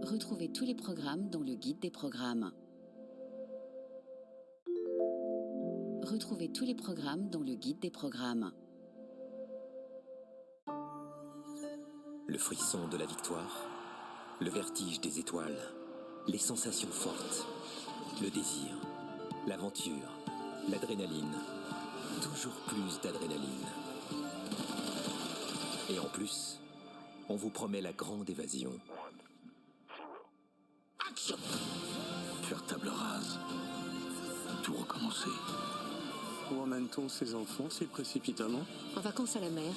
Retrouvez tous les programmes dans le guide des programmes. Retrouvez tous les programmes dans le guide des programmes. Le frisson de la victoire, le vertige des étoiles, les sensations fortes, le désir, l'aventure, l'adrénaline, toujours plus d'adrénaline. Et en plus, on vous promet la grande évasion. Action! Faire table rase. Tout recommencer. Où emmène-t-on ses enfants si précipitamment? En vacances à la mer.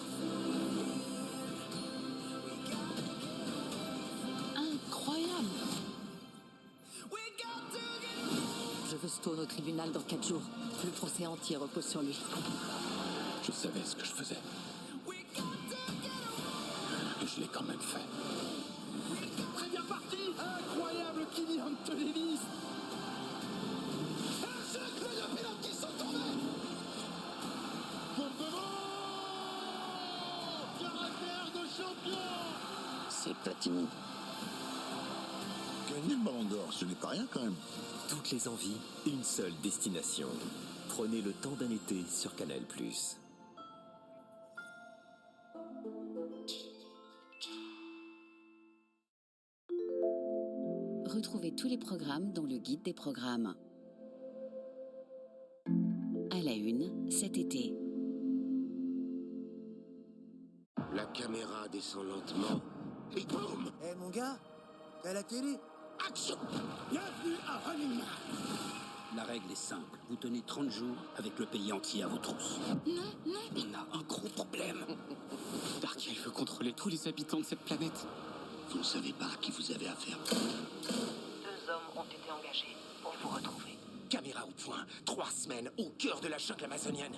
Incroyable! Je veux Stone au tribunal dans 4 jours. Le procès entier repose sur lui. Je savais ce que je faisais. Et je l'ai quand même fait. Très bien parti. Incroyable Kylian Davis. Un cercle de pilotes qui sont tombés. Pour devant. Caractère de champion. C'est Platini. Gagner le Ballon d'Or, ce n'est pas rien quand même. Toutes les envies, une seule destination. Prenez le temps d'un été sur Canal+. Retrouvez tous les programmes dans le guide des programmes. À la une, cet été. La caméra descend lentement. Et boum! Eh mon gars, t'es à la télé? Action! Bienvenue à Running Man. La règle est simple. Vous tenez 30 jours avec le pays entier à vos trousses. Non. On a un gros problème. Darky, il veut contrôler tous les habitants de cette planète. Vous ne savez pas à qui vous avez affaire. 2 hommes ont été engagés pour vous retrouver. Caméra au point. 3 semaines au cœur de la jungle amazonienne.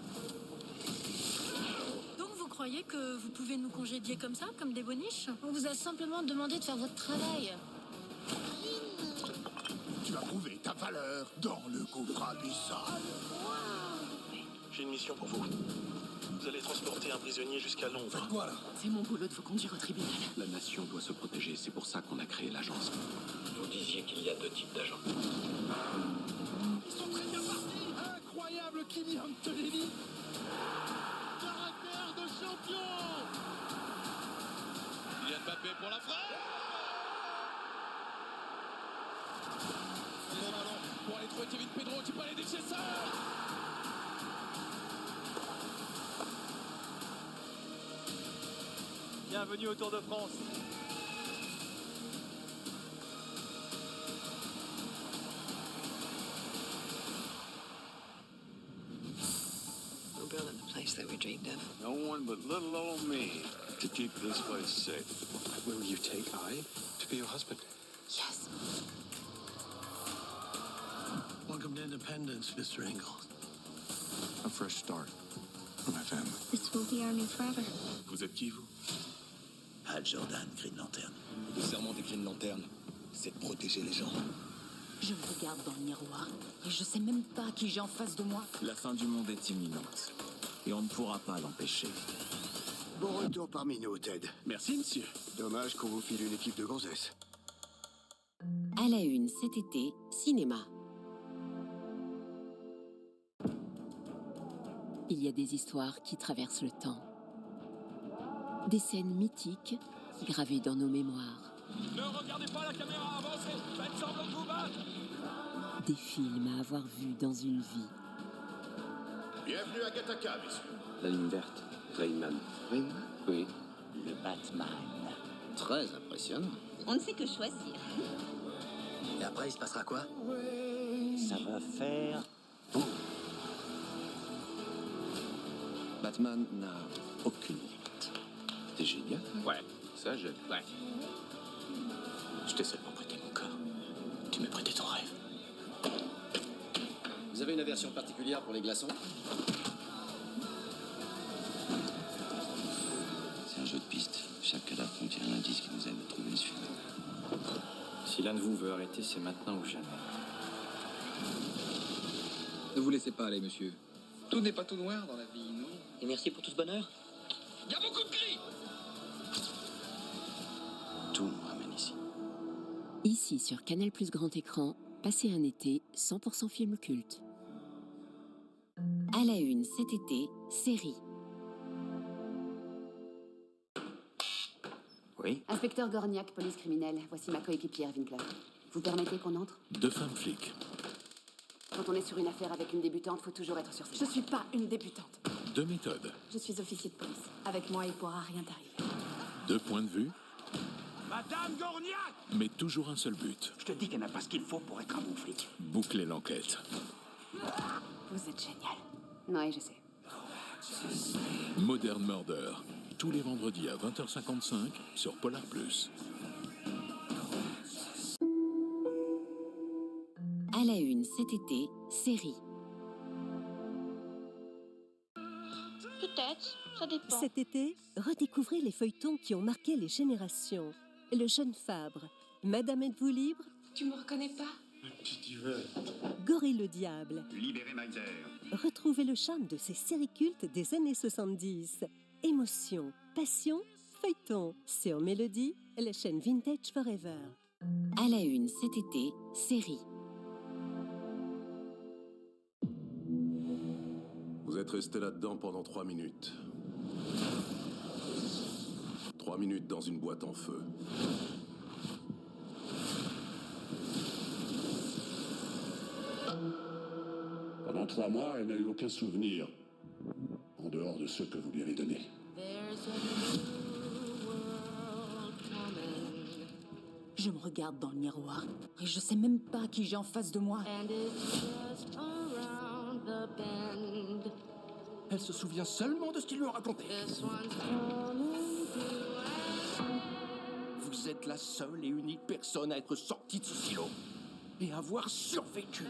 Donc vous croyez que vous pouvez nous congédier comme ça, comme des boniches? On vous a simplement demandé de faire votre travail. Tu vas prouver ta valeur dans le gouffre abyssal. J'ai une mission pour vous. Vous allez transporter un prisonnier jusqu'à Londres. Faites quoi là? C'est mon boulot de vous conduire au tribunal. La nation doit se protéger, c'est pour ça qu'on a créé l'agence. Vous disiez qu'il y a 2 types d'agents. Ils sont très bien partis. Incroyable Kylian Davis. Caractère de champion. Kylian Mbappé pour la frappe. Bon ballon pour aller trouver Kevin Pedro qui peut aller déchirer ça. Bienvenue au Tour de France. We're building the place that we dreamed of. No one but little old me to keep this place safe. Will you take I to be your husband? Yes. Welcome to Independence, Mr. Ingalls. A fresh start for my family. This will be our new forever. Vous êtes qui vous? Hal Jordan, Green Lantern. Le serment des Green Lantern, c'est de protéger les gens. Je me regarde dans le miroir et je sais même pas qui j'ai en face de moi. La fin du monde est imminente. Et on ne pourra pas l'empêcher. Bon retour parmi nous, Ted. Merci, monsieur. Dommage qu'on vous file une équipe de gonzesses. À la une, cet été, cinéma. Il y a des histoires qui traversent le temps. Des scènes mythiques gravées dans nos mémoires. Ne regardez pas la caméra, avancez. Faites semblant de vous battre. Des films à avoir vus dans une vie. Bienvenue à Gattaca, messieurs. La ligne verte. Rayman. Rayman? Oui. Le Batman. Très impressionnant. On ne sait que choisir. Et après, il se passera quoi? Ça va faire... Batman n'a aucune limite. T'es génial. Ouais, ça j'aime. Ouais. Je t'ai seulement prêté mon corps. Tu m'as prêté ton rêve. Vous avez une aversion particulière pour les glaçons? C'est un jeu de piste. Chaque cadavre contient un indice qui nous aide à trouver le suivant. Si l'un de vous veut arrêter, c'est maintenant ou jamais. Ne vous laissez pas aller, monsieur. Tout n'est pas tout noir dans la vie, non? Et merci pour tout ce bonheur. Il y a beaucoup de gris. Tout nous ramène ici. Ici, sur Canal+ Grand Écran, passez un été 100% film culte. À la une cet été, série. Oui. Inspecteur Gorniak, police criminelle. Voici ma coéquipière, Winkler. Vous permettez qu'on entre? 2 femmes flics. Quand on est sur une affaire avec une débutante, faut toujours être sur ses Je suis pas une débutante. 2 méthodes. Je suis officier de police. Avec moi, il pourra rien t'arriver. 2 points de vue. Madame Gorniak! Mais toujours un seul but. Je te dis qu'elle n'a pas ce qu'il faut pour être un bon flic. Boucler l'enquête. Vous êtes génial. Oui, je sais. Modern Murder. Tous les vendredis à 20h55 sur Polar+. À la une cet été, série. Peut-être, ça dépend. Cet été, redécouvrez les feuilletons qui ont marqué les générations. Le jeune Fabre, Madame êtes-vous libre? Tu me reconnais pas? Gorille le diable. Libérez Meiser. Retrouvez le charme de ces séries cultes des années 70. Émotion, passion, feuilleton. Sur Mélodie, la chaîne Vintage Forever. À la une cet été, série. Vous êtes resté là-dedans pendant 3 minutes. 3 minutes dans une boîte en feu. Pendant 3 mois, elle n'a eu aucun souvenir, en dehors de ceux que vous lui avez donnés. Je me regarde dans le miroir et je sais même pas qui j'ai en face de moi. Elle se souvient seulement de ce qu'il lui a raconté. Vous êtes la seule et unique personne à être sortie de ce silo et à avoir survécu.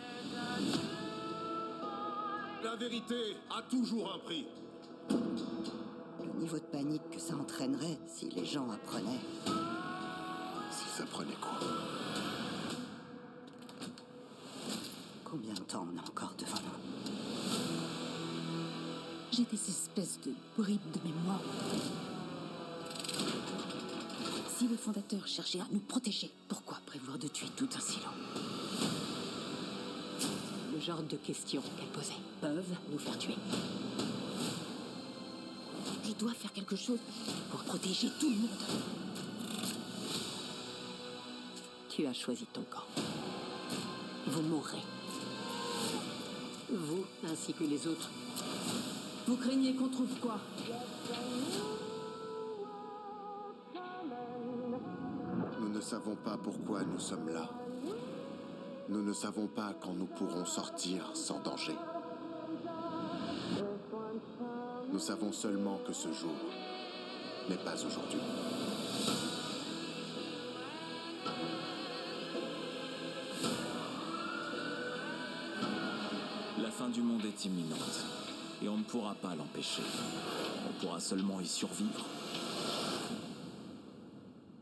La vérité a toujours un prix. Le niveau de panique que ça entraînerait si les gens apprenaient. S'ils apprenaient quoi? Combien de temps on a encore devant nous? J'ai des espèces de bribes de mémoire. Si les fondateurs cherchaient à nous protéger, pourquoi prévoir de tuer tout un silo? Le genre de questions qu'elles posaient peuvent nous faire tuer. Je dois faire quelque chose pour protéger tout le monde. Tu as choisi ton camp. Vous mourrez. Vous, ainsi que les autres. Vous craignez qu'on trouve quoi? Nous ne savons pas pourquoi nous sommes là. Nous ne savons pas quand nous pourrons sortir sans danger. Nous savons seulement que ce jour n'est pas aujourd'hui. La fin du monde est imminente. Et on ne pourra pas l'empêcher. On pourra seulement y survivre.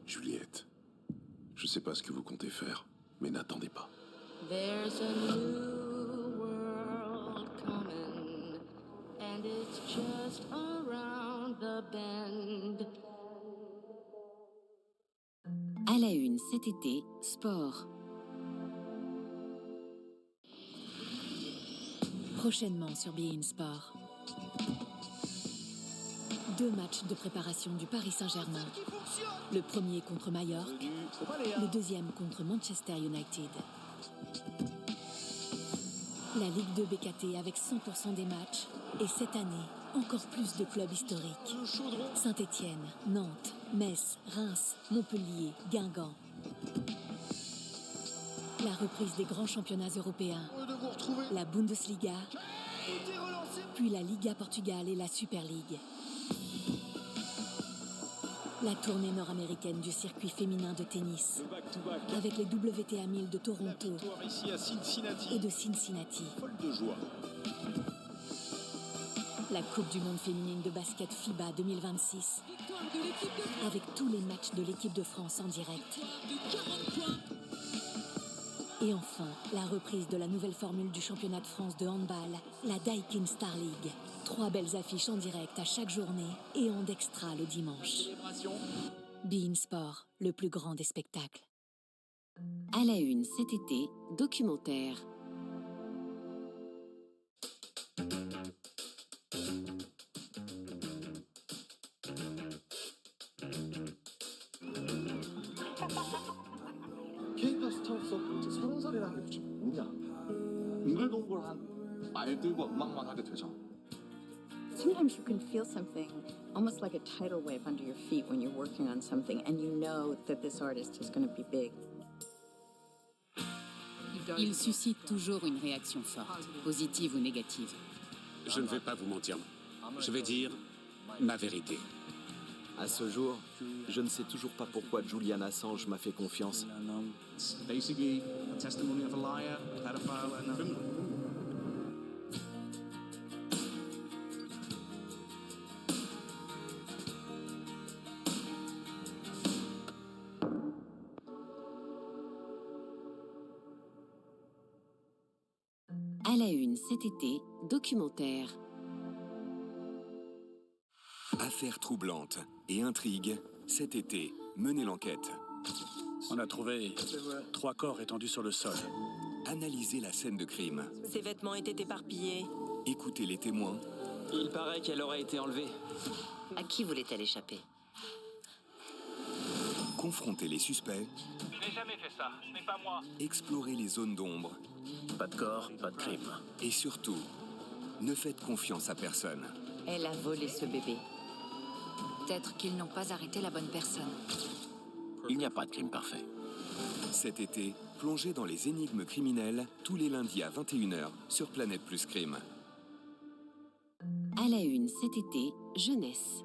Juliette, je sais pas ce que vous comptez faire, mais n'attendez pas. There's a new world coming, and it's just around the bend. À la une cet été, sport. Prochainement sur beIN Sport. 2 matchs de préparation du Paris Saint-Germain. Le premier contre Majorque, le deuxième contre Manchester United. La Ligue 2 BKT avec 100% des matchs. Et cette année, encore plus de clubs historiques. Saint-Étienne, Nantes, Metz, Reims, Montpellier, Guingamp. La reprise des grands championnats européens. La Bundesliga. Puis la Liga Portugal et la Super League. La tournée nord-américaine du circuit féminin de tennis. Avec les WTA 1000 de Toronto et de Cincinnati. La Coupe du monde féminine de basket FIBA 2026. Avec tous les matchs de l'équipe de France en direct. Et enfin, la reprise de la nouvelle formule du championnat de France de handball, la Daikin Star League. 3 belles affiches en direct à chaque journée et en extra le dimanche. beIN Sport, le plus grand des spectacles. À la une cet été, documentaire. 케이팝 스타업 서포트 30살이라는 게 도대체 뭐냐? 빙글동글 한 말들과 음악만 하게 되잖아. Sometimes you can feel something almost like a tidal wave under your feet when you're working on something and you know that this artist is going to be big. Il suscite toujours une réaction forte, positive ou négative. Je ne vais pas vous mentir. Je vais dire ma vérité. À ce jour, je ne sais toujours pas pourquoi Julian Assange m'a fait confiance. Basically, a testimony of a liar, a pedophile, and a criminal. À la une cet été, documentaire. Affaires troublantes et intrigues, cet été, menez l'enquête. On a trouvé 3 corps étendus sur le sol. Analysez la scène de crime. Ses vêtements étaient éparpillés. Écoutez les témoins. Il paraît qu'elle aurait été enlevée. À qui voulait-elle échapper? Confrontez les suspects. Je n'ai jamais fait ça, ce n'est pas moi. Explorez les zones d'ombre. Pas de corps, pas de crime. Et surtout, ne faites confiance à personne. Elle a volé ce bébé. Peut-être qu'ils n'ont pas arrêté la bonne personne. Il n'y a pas de crime parfait. Cet été, plongez dans les énigmes criminelles tous les lundis à 21h sur Planète Plus Crime. À la une cet été, jeunesse.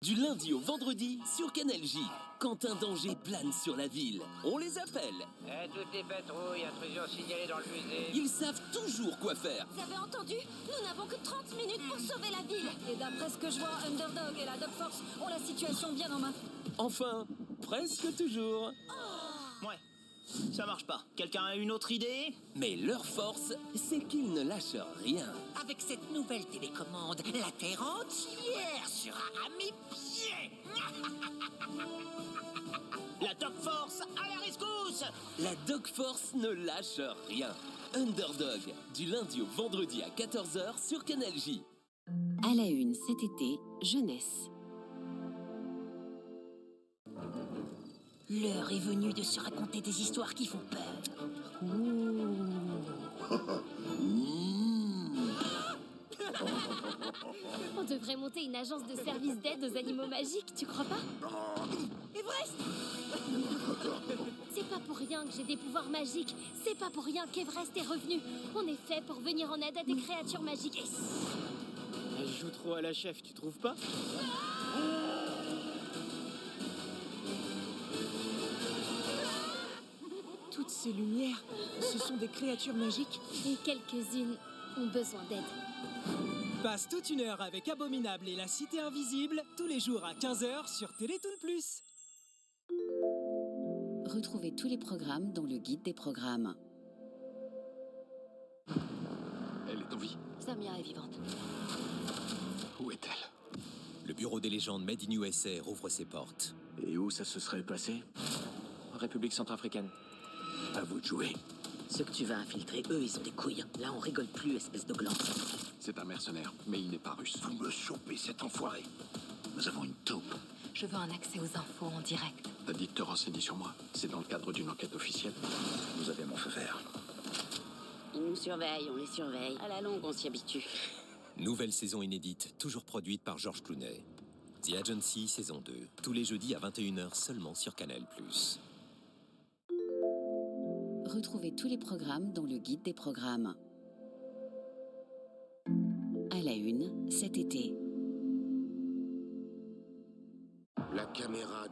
Du lundi au vendredi sur Canal J. Quand un danger plane sur la ville, on les appelle. Toutes les patrouilles, intrusion signalée dans le musée. Ils savent toujours quoi faire. Vous avez entendu? Nous n'avons que 30 minutes pour sauver la ville. Et d'après ce que je vois, Underdog et la Dog Force ont la situation bien en main. Enfin, presque toujours. Ouais, ça marche pas. Quelqu'un a une autre idée? Mais leur force, c'est qu'ils ne lâchent rien. Avec cette nouvelle télécommande, la Terre entière sera à mes pieds. La Dog Force, à la rescousse! La Dog Force ne lâche rien. Underdog, du lundi au vendredi à 14h sur Canal J. À la une cet été, jeunesse. L'heure est venue de se raconter des histoires qui font peur. On devrait monter une agence de service d'aide aux animaux magiques, tu crois pas? Everest! C'est pas pour rien que j'ai des pouvoirs magiques. C'est pas pour rien qu'Everest est revenu. On est fait pour venir en aide à des créatures magiques. Elle joue trop à la chef, tu trouves pas? Toutes ces lumières, ce sont des créatures magiques. Et quelques-unes ont besoin d'aide. Passe toute une heure avec Abominable et la Cité Invisible, tous les jours à 15h sur Télétoon Plus. Retrouvez tous les programmes dans le guide des programmes. Elle est en vie. Samia est vivante. Où est-elle? Le bureau des légendes Made in USA rouvre ses portes. Et où ça se serait passé? République centrafricaine. À vous de jouer. Ceux que tu vas infiltrer, eux, ils ont des couilles. Là, on rigole plus, espèce de gland. C'est un mercenaire, mais il n'est pas russe. Vous me chopez cet enfoiré. Nous avons une taupe. Je veux un accès aux infos en direct. T'as dit de te renseigner sur moi. C'est dans le cadre d'une enquête officielle. Vous avez mon feu vert. Ils nous surveillent, on les surveille. À la longue, on s'y habitue. Nouvelle saison inédite, toujours produite par George Clooney. The Agency, saison 2. Tous les jeudis à 21h seulement sur Canal+. Retrouvez tous les programmes dans le guide des programmes. À la une, cet été. La caméra.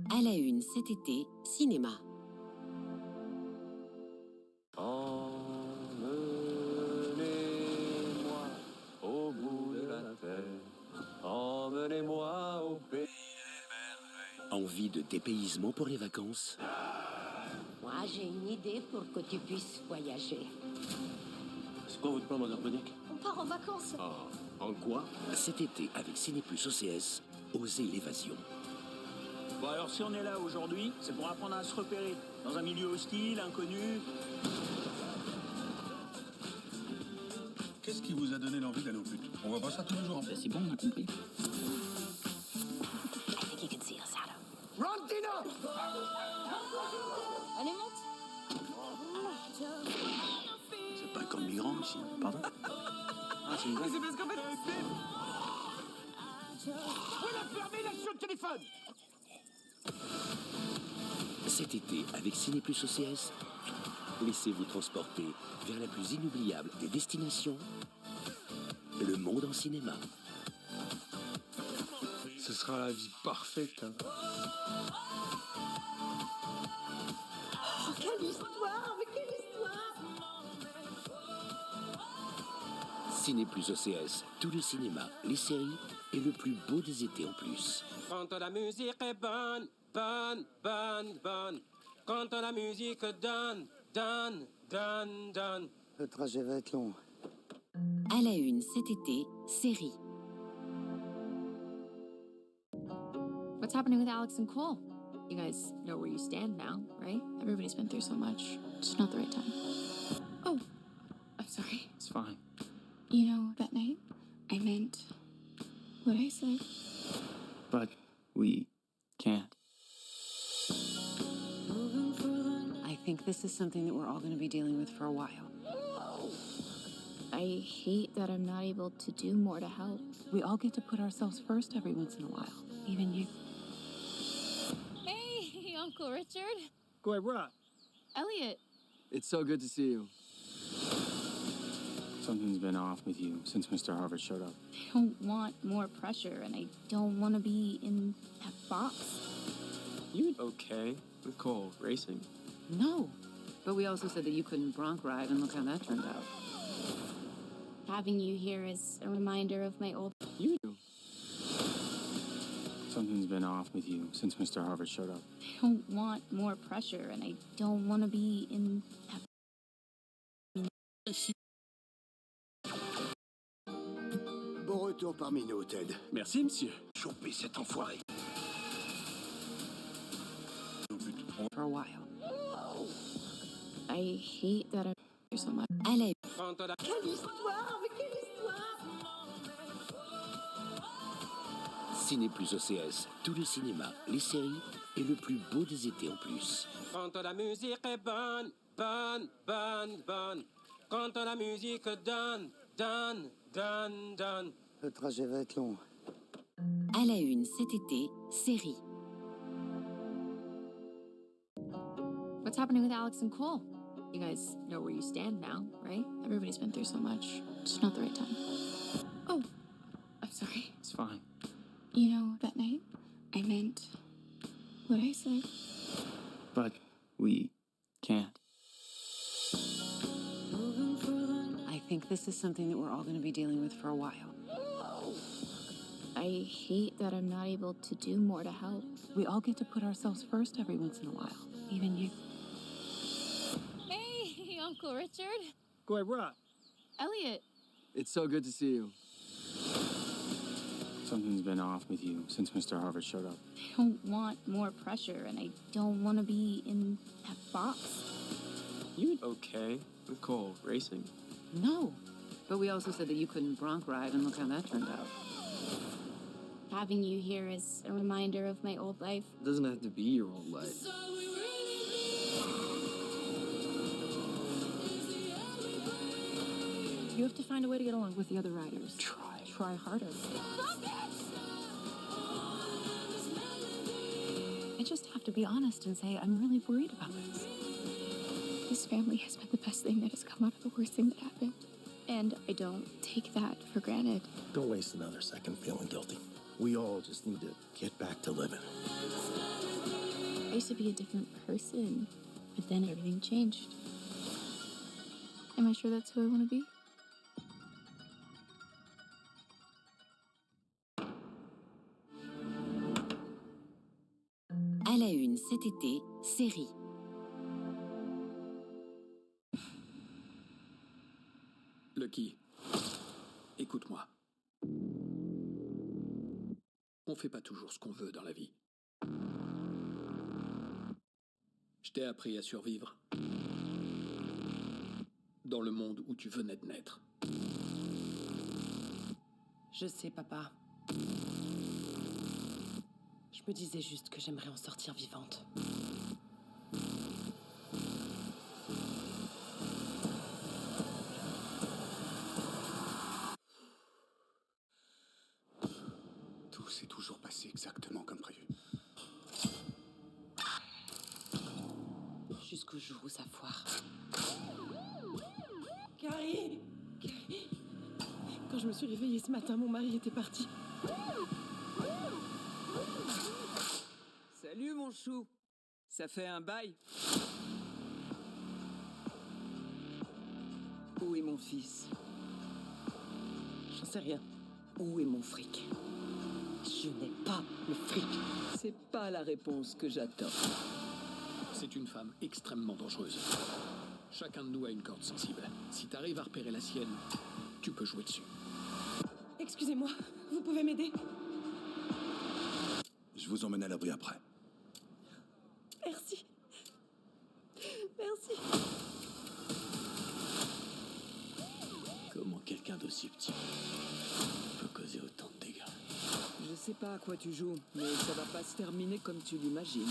À la une, cet été, cinéma. Emmenez-moi au bout de la terre. Emmenez-moi au pays. Envie de dépaysement pour les vacances? Moi, j'ai une idée pour que tu puisses voyager. C'est quoi votre plan monophonique? On part en vacances. En quoi? Cet été, avec Ciné Plus OCS, osez l'évasion. Bon alors si on est là aujourd'hui, c'est pour apprendre à se repérer. Dans un milieu hostile, inconnu. Qu'est-ce qui vous a donné l'envie d'aller au pute? On voit pas ça tous les jours. C'est bon, on a compris. Rondino! Allez, monte. C'est pas comme migrant ici, pardon. Ah, c'est une vraie. C'est parce qu'en fait... Voilà, fermez la sur le téléphone! Cet été, avec Ciné Plus OCS, laissez-vous transporter vers la plus inoubliable des destinations, le monde en cinéma. Ce sera la vie parfaite. Hein. Oh, quelle histoire! Mais quelle histoire! Ciné Plus OCS, tout le cinéma, les séries et le plus beau des étés en plus. Quand la musique est bonne, bonne, bonne, bonne. Quand la musique donne, donne, donne, donne. Le trajet va être long. À la une cet été, série. What's happening with Alex and Cole? You guys know where you stand now, right? Everybody's been through so much. It's not the right time. Oh, I'm sorry. It's fine. You know, that night, I meant what I said. But we can't. I think this is something that we're all going to be dealing with for a while. I hate that I'm not able to do more to help. We all get to put ourselves first every once in a while. Even you. Hey, Uncle Richard. Guebra, Elliot. it's so good to see you. Something's been off with you since Mr. Harvard showed up. I don't want more pressure, and I don't want to be in that box. You okay with Cole racing? No. But we also said that you couldn't bronc ride, and look how that turned out. Having you here is a reminder of my old... You do. Something's been off with you since Mr. Harvard showed up. I don't want more pressure, and I don't want to be in that... Bon retour parmi nous, Ted. Merci, monsieur. Choper cet enfoiré. For a while. I hate that I'm here so much. À la Quelle histoire! Mais quelle histoire! Ciné Plus OCS, tout le cinéma, les séries et le plus beau des étés en plus. Quand la musique est bonne, bonne, bonne, bonne. Quand la musique donne, donne, donne, donne. Le trajet va être long. À la une cet été, série. What's happening with Alex and Cole? You guys know where you stand now, right? Everybody's been through so much. It's not the right time. Oh, I'm sorry. It's fine. You know, that night, I meant what I said. But we can't. I think this is something that we're all going to be dealing with for a while. I hate that I'm not able to do more to help. We all get to put ourselves first every once in a while. Even you. Hey, Uncle Richard. Guebra, Elliot. it's so good to see you. Something's been off with you since Mr. Harvard showed up. I don't want more pressure, and I don't want to be in that box. You okay with Cole racing? No. But we also said that you couldn't bronc ride, and look how that turned out. Having you here is a reminder of my old life. It doesn't have to be your old life. You have to find a way to get along with the other riders. Try harder. I just have to be honest and say I'm really worried about this. This family has been the best thing that has come out of the worst thing that happened. And I don't take that for granted. Don't waste another second feeling guilty. We all just need to get back to living. I used to be a different person, but then everything changed. Am I sure that's who I want to be? À la une cet été, série. Lucky, écoute-moi. On fait pas toujours ce qu'on veut dans la vie. Je t'ai appris à survivre. Dans le monde où tu venais de naître. Je sais, papa. Je me disais juste que j'aimerais en sortir vivante. Tout s'est toujours passé exactement comme prévu. Jusqu'au jour où ça foire. Carrie! Carrie! Quand je me suis réveillée ce matin, mon mari était parti. Salut mon chou. Ça fait un bail. Où est mon fils? J'en sais rien. Où est mon fric? Je n'ai pas le fric. C'est pas la réponse que j'attends. C'est une femme extrêmement dangereuse. Chacun de nous a une corde sensible. Si t'arrives à repérer la sienne, tu peux jouer dessus. Excusez-moi, vous pouvez m'aider? Je vous emmène à l'abri après. Merci. Merci. Comment quelqu'un d'aussi petit peut causer autant de dégâts? Je sais pas à quoi tu joues, mais ça va pas se terminer comme tu l'imagines.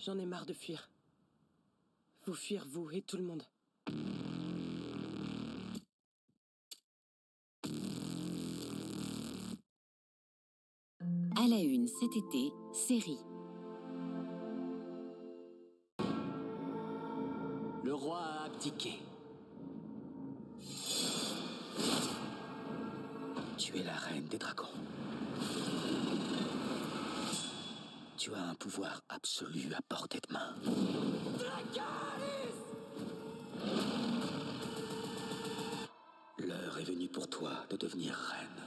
J'en ai marre de fuir. Vous fuir, vous et tout le monde. À la une cet été, série. Le roi a abdiqué. Tu es la reine des dragons. Tu as un pouvoir absolu à portée de main. L'heure est venue pour toi de devenir reine.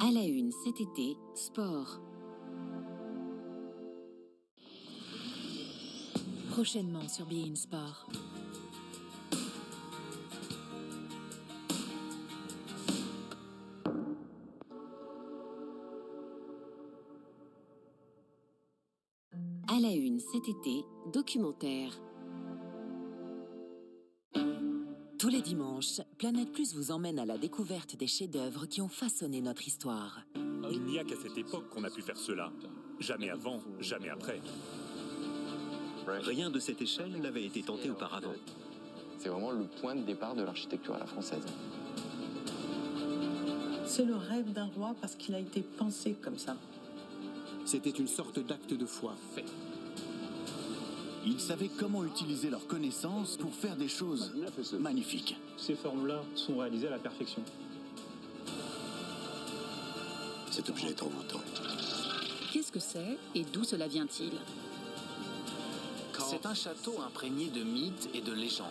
À la une cet été, sport. Prochainement sur Bein Sport. À la une cet été, documentaire. Tous les dimanches, Planète Plus vous emmène à la découverte des chefs-d'œuvre qui ont façonné notre histoire. Il n'y a qu'à cette époque qu'on a pu faire cela. Jamais avant, jamais après. Rien de cette échelle n'avait été tenté auparavant. C'est vraiment le point de départ de l'architecture à la française. C'est le rêve d'un roi parce qu'il a été pensé comme ça. C'était une sorte d'acte de foi. Ils savaient comment utiliser leurs connaissances pour faire des choses magnifiques. Ces formes-là sont réalisées à la perfection. Cet objet est envoûtant. Qu'est-ce que c'est et d'où cela vient-il? C'est un château imprégné de mythes et de légendes.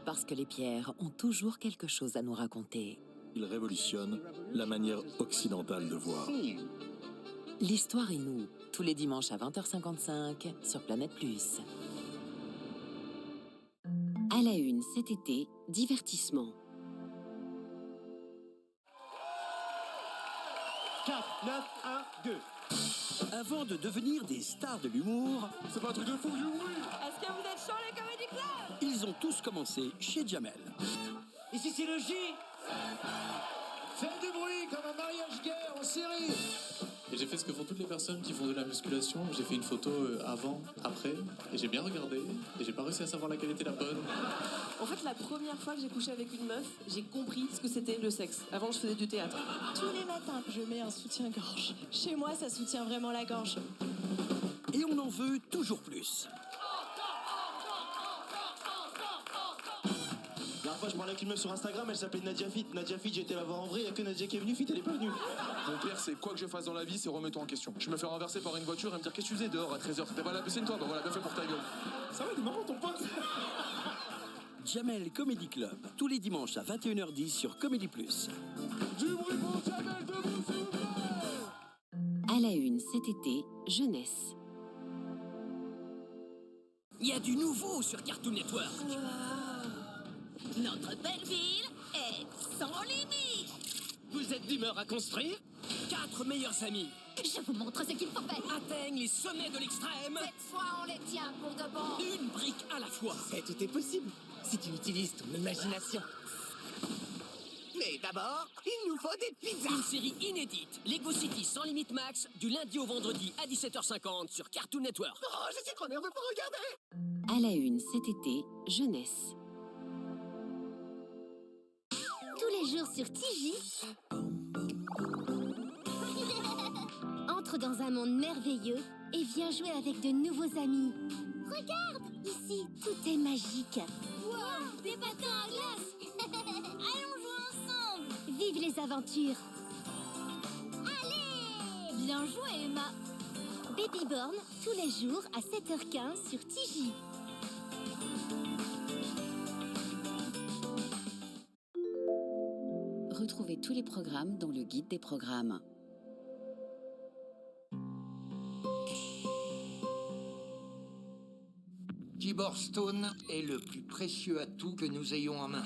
Parce que les pierres ont toujours quelque chose à nous raconter. Il révolutionne la manière occidentale de voir. L'histoire et nous, tous les dimanches à 20h55 sur Planète Plus. À la une cet été, divertissement. 4, 9, 1, 2. Avant de devenir des stars de l'humour, C'est pas un truc de fou que je oui. Est-ce que vous êtes chaud, les Comedy Club? ils ont tous commencé chez Jamel. Ici c'est le J. Faire du bruit comme un mariage gay en série. Et j'ai fait ce que font toutes les personnes qui font de la musculation. J'ai fait une photo avant, après, et j'ai bien regardé, et j'ai pas réussi à savoir laquelle était la bonne. En fait, la première fois que j'ai couché avec une meuf, j'ai compris ce que c'était le sexe. Avant, je faisais du théâtre. Tous les matins, je mets un soutien-gorge. Chez moi, ça soutient vraiment la gorge. Et on en veut toujours plus. La dernière fois, je parlais avec une meuf sur Instagram, elle s'appelait Nadia Fit. Nadia Fit, j'étais la voir en vrai, il y a que Nadia qui est venue, Fit, elle est pas venue. Mon père, c'est quoi que je fasse dans la vie, c'est remets-toi en question. Je me fais renverser par une voiture et me dire qu'est-ce que tu faisais dehors à 13h? C'était pas la piscine, toi? Bah voilà, bien fait pour ta gueule. Ça va, il est marrant ton pote. Jamel Comedy Club, tous les dimanches à 21h10 sur Comédie Plus. Du bruit pour Jamel, debout s'il vous plaît. À la une cet été, jeunesse. Il y a du nouveau sur Cartoon Network. Notre belle ville est sans limite. Vous êtes d'humeur à construire? 4 meilleurs amis Je vous montre ce qu'il faut faire. atteignent les sommets de l'extrême. Cette fois, on les tient pour de bon. Une brique à la fois. Et tout est possible si tu utilises ton imagination. Mais d'abord, il nous faut des pizzas. Une série inédite, Lego City sans limite max, du lundi au vendredi à 17h50 sur Cartoon Network. Oh, je suis trop nerveux pour regarder. À la une cet été, jeunesse. Tous les jours sur TJ. Entre dans un monde merveilleux et viens jouer avec de nouveaux amis. Regarde, ici, tout est magique. Wow, des patins à glace. Allons jouer ensemble. Vive les aventures. Allez, bien joué, Emma. Babyborn, tous les jours à 7h15 sur TJ. Retrouvez tous les programmes dans le guide des programmes. Gibor Stone est le plus précieux atout que nous ayons en main.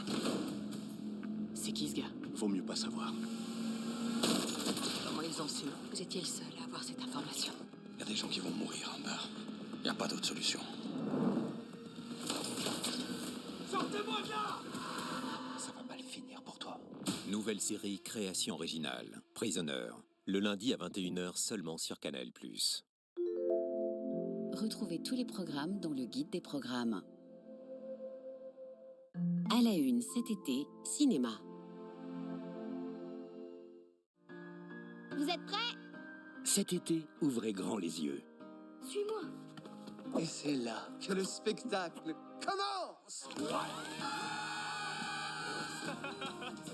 C'est qui ce gars? Vaut mieux pas savoir. Comment ils ont su? Vous étiez le seul à avoir cette information. Il y a des gens qui vont mourir en bas. Il n'y a pas d'autre solution. Sortez-moi de là! Ça va mal finir pour toi. Nouvelle série création originale. Prisoner. Le lundi à 21h seulement sur Canal+. Retrouvez tous les programmes dans le guide des programmes. À la une cet été, cinéma. Vous êtes prêts? Cet été, ouvrez grand les yeux. Suis-moi. Et c'est là que le spectacle commence.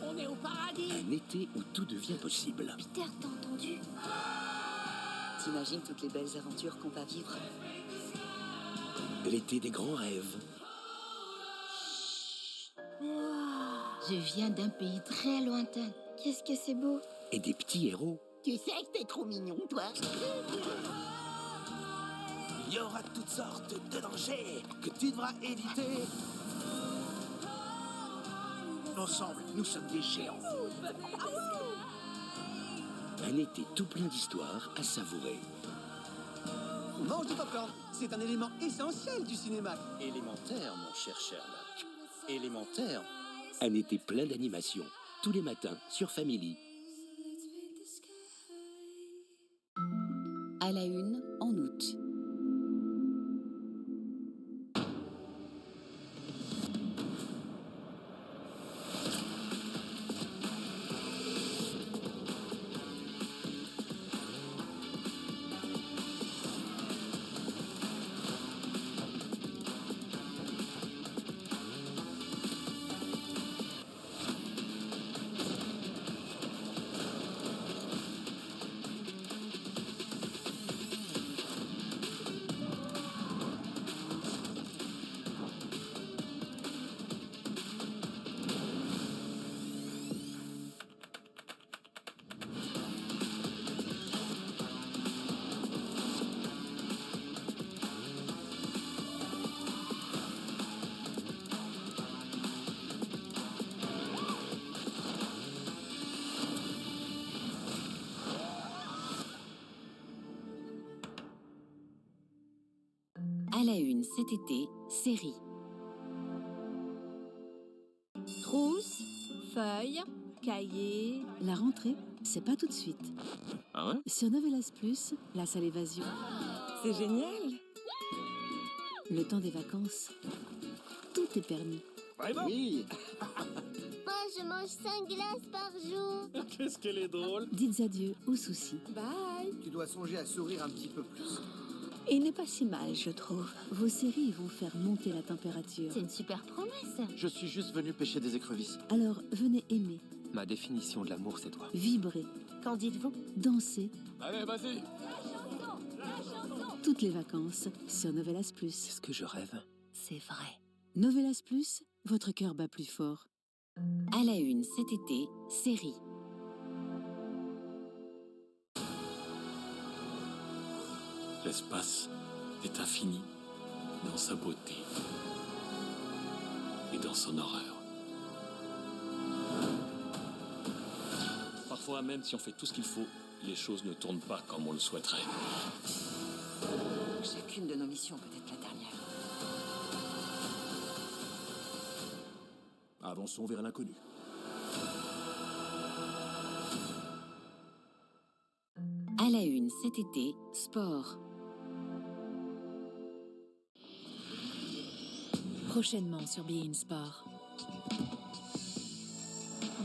On est au paradis. Un été où tout devient possible. Peter, t'as entendu? T'imagines toutes les belles aventures qu'on va vivre? L'été des grands rêves. Je viens d'un pays très lointain. Qu'est-ce que c'est beau. Et des petits héros. Tu sais que t'es trop mignon, toi. Il y aura toutes sortes de dangers que tu devras éviter. Ensemble, nous sommes des géants. Un été tout plein d'histoires à savourer. Mange du popcorn, c'est un élément essentiel du cinéma. Élémentaire, mon cher Sherlock. Élémentaire. Un été plein d'animation, tous les matins sur Family. À la une, en août. À la une cet été, série. Trousse, feuilles, cahiers. La rentrée, c'est pas tout de suite. Ah ouais? Sur Novelas Plus, place à l'évasion. C'est génial. Le temps des vacances, tout est permis. Vraiment? Oui. Moi, je mange 5 glaces par jour. Qu'est-ce qu'elle est drôle. Dites adieu aux soucis. Bye. Tu dois songer à sourire un petit peu plus. Et il n'est pas si mal, je trouve. Vos séries vont faire monter la température. C'est une super promesse. Je suis juste venu pêcher des écrevisses. Alors, venez aimer, Ma définition de l'amour, c'est toi. vibrer, Qu'en dites-vous? danser. Allez, vas-y. Toutes les vacances sur Novelas Plus. Est-ce que je rêve? C'est vrai. Novelas Plus, votre cœur bat plus fort. À la une cet été, série. L'espace est infini dans sa beauté et dans son horreur. Parfois, même si on fait tout ce qu'il faut, les choses ne tournent pas comme on le souhaiterait. Chacune de nos missions peut être la dernière. Avançons vers l'inconnu. À la une cet été, sport. Prochainement sur beIN Sport.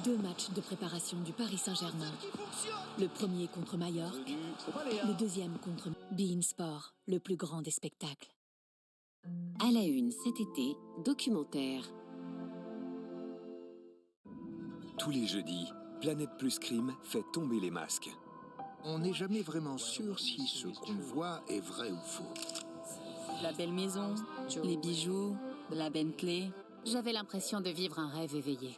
2 matchs de préparation du Paris Saint-Germain. Le premier contre Majorque, le deuxième contre beIN Sport, le plus grand des spectacles. À la une cet été, documentaire. Tous les jeudis, Planète Plus Crime fait tomber les masques. On n'est jamais vraiment sûr si ce qu'on voit est vrai ou faux. La belle maison, les bijoux, la Bentley. J'avais l'impression de vivre un rêve éveillé.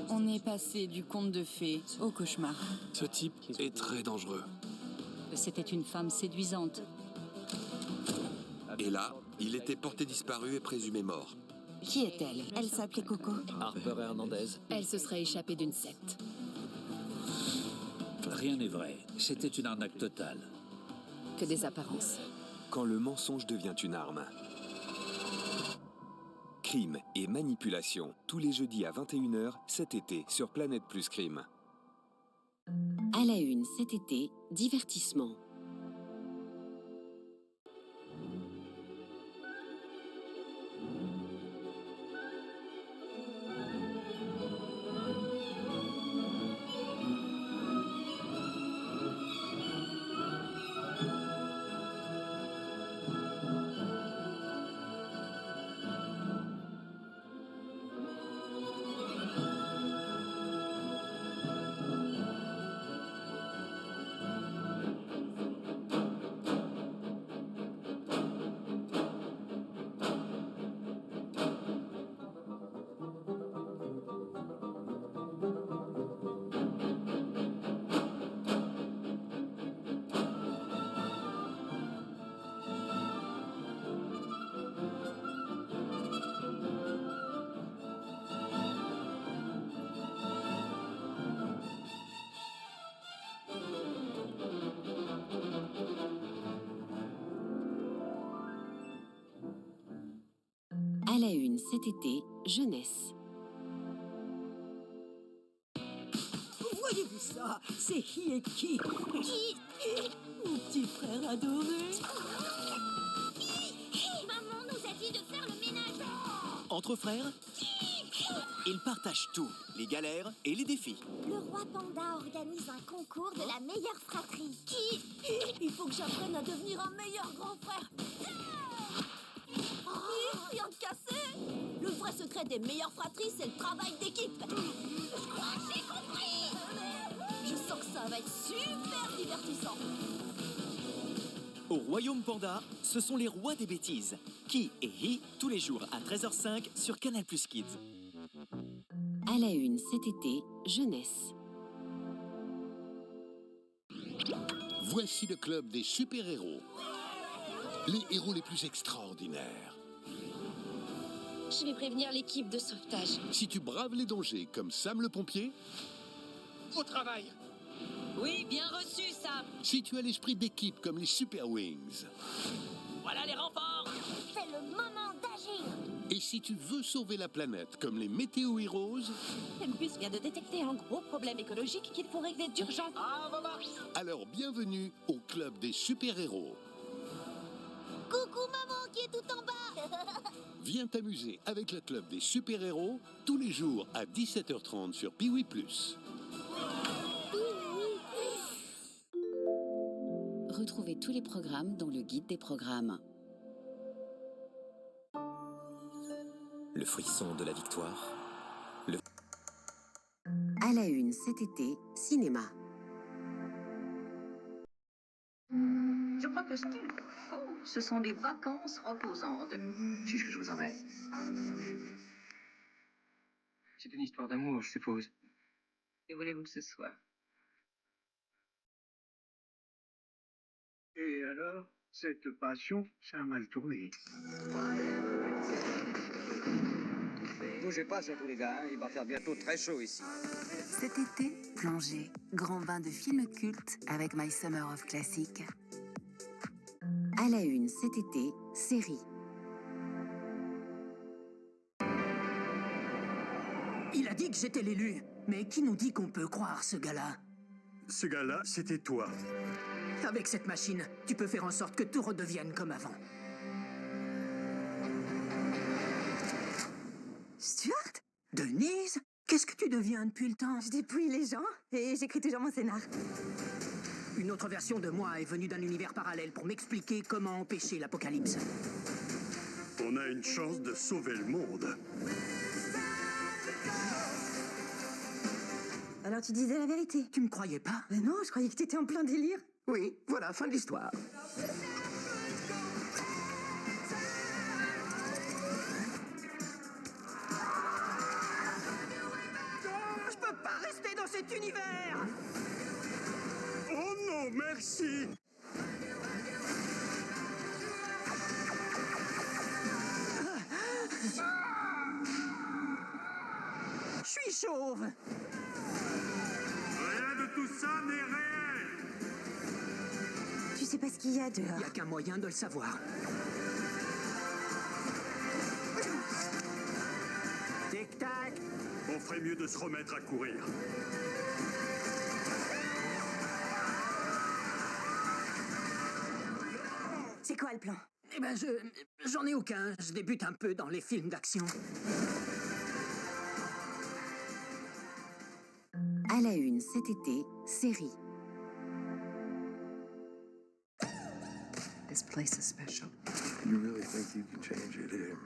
On est passé du conte de fées au cauchemar. Ce type est très dangereux. C'était une femme séduisante. Et là, il était porté disparu et présumé mort. Qui est-elle? Elle s'appelait Coco. Harper Hernandez. Elle se serait échappée d'une secte. Rien n'est vrai. C'était une arnaque totale. Que des apparences. Quand le mensonge devient une arme. Crime et manipulation, tous les jeudis à 21h cet été sur Planète Plus Crime. À la une cet été, divertissement. À la une cet été, jeunesse. Voyez-vous ça? C'est Hieki. Qui? Mon petit frère adoré. Maman nous a dit de faire le ménage. Entre frères, ils partagent tout, les galères et les défis. Le roi Panda organise un concours de la meilleure fratrie. Qui? Il faut que j'apprenne à devenir un meilleur grand frère. Rien de cassé. Le vrai secret des meilleures fratries, c'est le travail d'équipe. Je crois que j'ai compris. Je sens que ça va être super divertissant. Au Royaume Panda, ce sont les rois des bêtises. Ki et Hi, tous les jours à 13h05 sur Canal+ Kids. À la une cet été, jeunesse. Voici le club des super-héros. Les héros les plus extraordinaires. Je vais prévenir l'équipe de sauvetage. Si tu braves les dangers comme Sam le pompier, Au travail. Oui, bien reçu, Sam. si tu as l'esprit d'équipe comme les Super Wings, Voilà les renforts. C'est le moment d'agir. et si tu veux sauver la planète comme les Météo Heroes, Tempus vient de détecter un gros problème écologique qu'il faut régler d'urgence. alors bienvenue au club des super-héros. Coucou maman qui est tout en bas. Viens t'amuser avec le club des super-héros tous les jours à 17h30 sur Piwi+. Retrouvez tous les programmes dans le guide des programmes. Le frisson de la victoire. À la une cet été, cinéma. Je crois que ce qu'il faut, ce sont des vacances reposantes. C'est ce que je vous emmène. C'est une histoire d'amour, je suppose. Que voulez-vous que ce soit? Et alors, cette passion, ça a mal tourné. bougez pas surtout les gars, hein. Il va faire bientôt très chaud ici. Cet été, plongez. Grand bain de films cultes avec My Summer of Classic. À la une cet été, série. Il a dit que j'étais l'élu. Mais qui nous dit qu'on peut croire ce gars-là? Ce gars-là, c'était toi. Avec cette machine, tu peux faire en sorte que tout redevienne comme avant. Stuart? Denise? Qu'est-ce que tu deviens depuis le temps? Je dépouille les gens et j'écris toujours mon scénar. Une autre version de moi est venue d'un univers parallèle pour m'expliquer comment empêcher l'apocalypse. On a une chance de sauver le monde. Alors tu disais la vérité? Tu me croyais pas? Mais non, je croyais que t'étais en plein délire. Oui, voilà, fin de l'histoire. Je peux pas rester dans cet univers! Oh non, merci! Je suis chauve! Rien de tout ça n'est réel! Tu sais pas ce qu'il y a dehors. Il n'y a qu'un moyen de le savoir. Tic-tac! On ferait mieux de se remettre à courir. C'est quoi le plan? Eh ben, j'en ai aucun. Je débute un peu dans les films d'action. À la une cet été, série. This place is special. You really think you can change it here?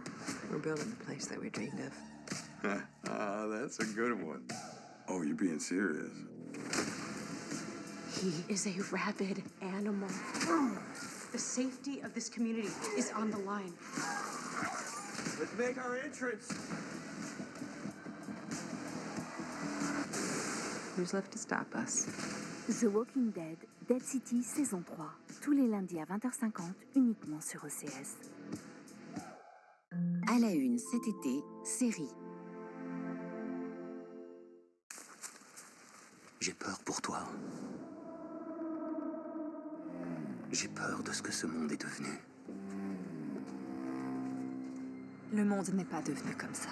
We're building the place that we dreamed of. Ah, that's a good one. Oh, you're being serious? He is a rabid animal. The safety of this community is on the line. Let's make our entrance. Who's left to stop us? The Walking Dead, Dead City, saison 3. Tous les lundis à 20h50, uniquement sur OCS. À la une cet été, série. J'ai peur pour toi. J'ai peur de ce que ce monde est devenu. Le monde n'est pas devenu comme ça.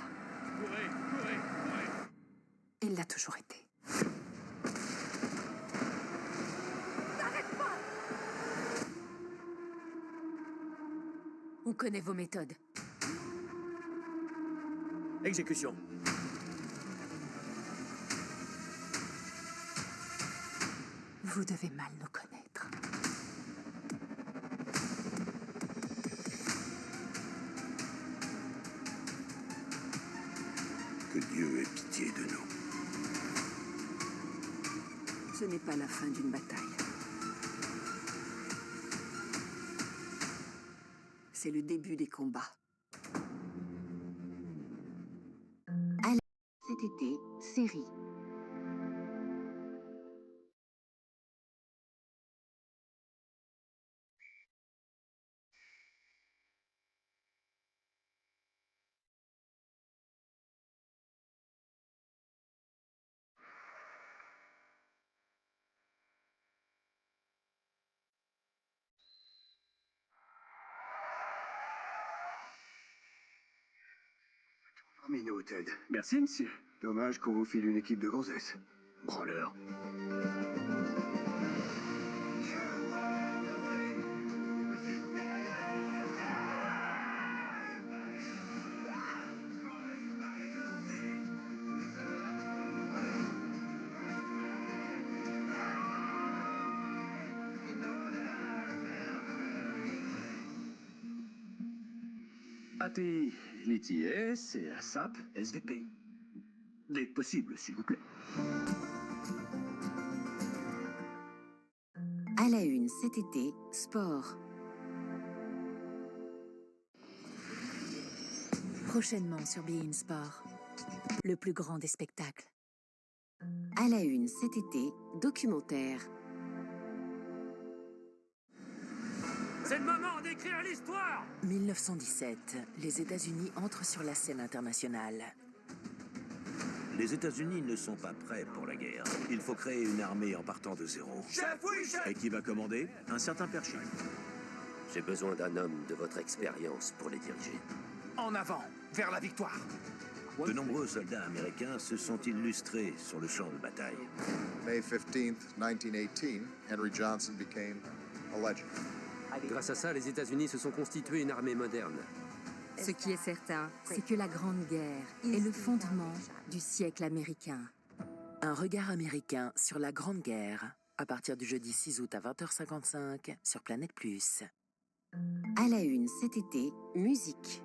Il l'a toujours été. On connaît vos méthodes. Exécution. Vous devez mal nous connaître. Que Dieu ait pitié de nous. Ce n'est pas la fin d'une bataille. C'est le début des combats. À la cet été, série. Parmi nous, Ted. Merci, monsieur. Dommage qu'on vous file une équipe de gonzesses. Branleur. AT l'ITS et ASAP SVP. Des possibles, s'il vous plaît. À la une cet été, sport. Prochainement sur beIN Sport, le plus grand des spectacles. À la une cet été, documentaire. C'est le moment d'écrire l'histoire! 1917, les États-Unis entrent sur la scène internationale. Les États-Unis ne sont pas prêts pour la guerre. Il faut créer une armée en partant de zéro. Chef, oui, chef! Et qui va commander? Un certain Pershing. J'ai besoin d'un homme de votre expérience pour les diriger. En avant, vers la victoire. De nombreux soldats américains se sont illustrés sur le champ de bataille. May 15th, 1918, Henry Johnson became a legend. Grâce à ça, les États-Unis se sont constitués une armée moderne. Ce qui est certain, c'est que la Grande Guerre est le fondement du siècle américain. Un regard américain sur la Grande Guerre, à partir du jeudi 6 août à 20h55 sur Planète Plus. À la une cet été, musique.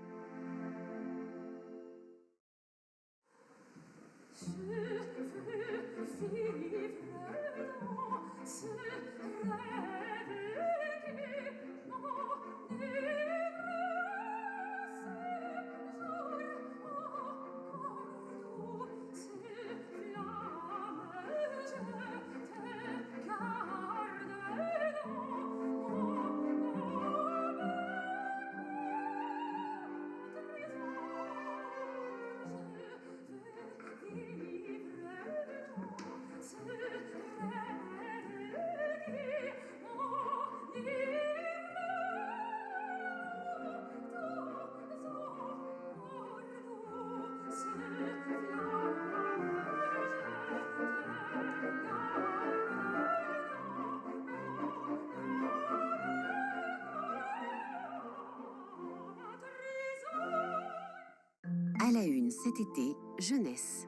À la une cet été, jeunesse.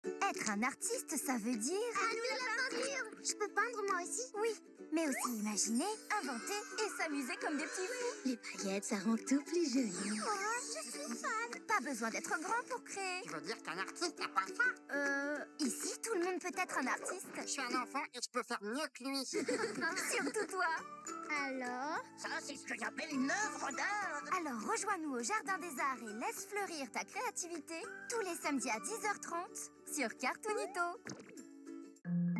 Être un artiste, ça veut dire... Ah, nous la peinture! Je peux peindre moi aussi? Oui, mais aussi imaginer, inventer et s'amuser comme des petits fous. Les paillettes, ça rend tout plus joli. Oh, je suis fan! Pas besoin d'être grand pour créer. Tu veux dire qu'un artiste n'a pas ça? Ici, tout le monde peut être un artiste. Je suis un enfant et je peux faire mieux que lui. Surtout toi. Alors? Ça, c'est ce que j'appelle une œuvre d'art. Alors, rejoins-nous au Jardin des Arts et laisse fleurir ta créativité tous les samedis à 10h30 sur Cartoonito.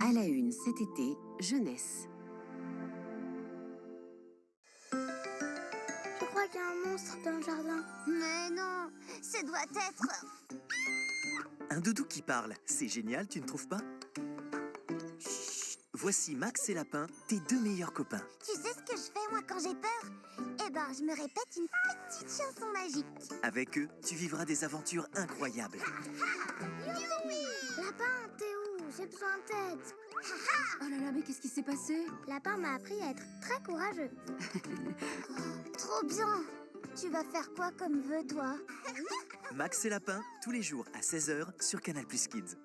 À la une cet été, jeunesse. Je crois qu'il y a un monstre dans le jardin. Mais non, ce doit être... Un doudou qui parle, c'est génial, tu ne trouves pas? Chut, voici Max et Lapin, tes deux meilleurs copains. Tu sais ce que je fais, moi, quand j'ai peur? Eh ben, je me répète une petite chanson magique. Avec eux, tu vivras des aventures incroyables. Lapin, t'es où? J'ai besoin d'aide. Oh là là, mais qu'est-ce qui s'est passé? Lapin m'a appris à être très courageux. Trop bien. Tu vas faire quoi comme vœu, toi? Max et Lapin, tous les jours à 16h sur Canal Plus Kids.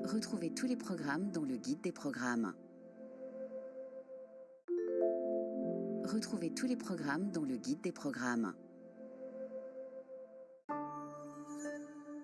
Retrouvez tous les programmes dans le guide des programmes. Retrouvez tous les programmes dans le guide des programmes.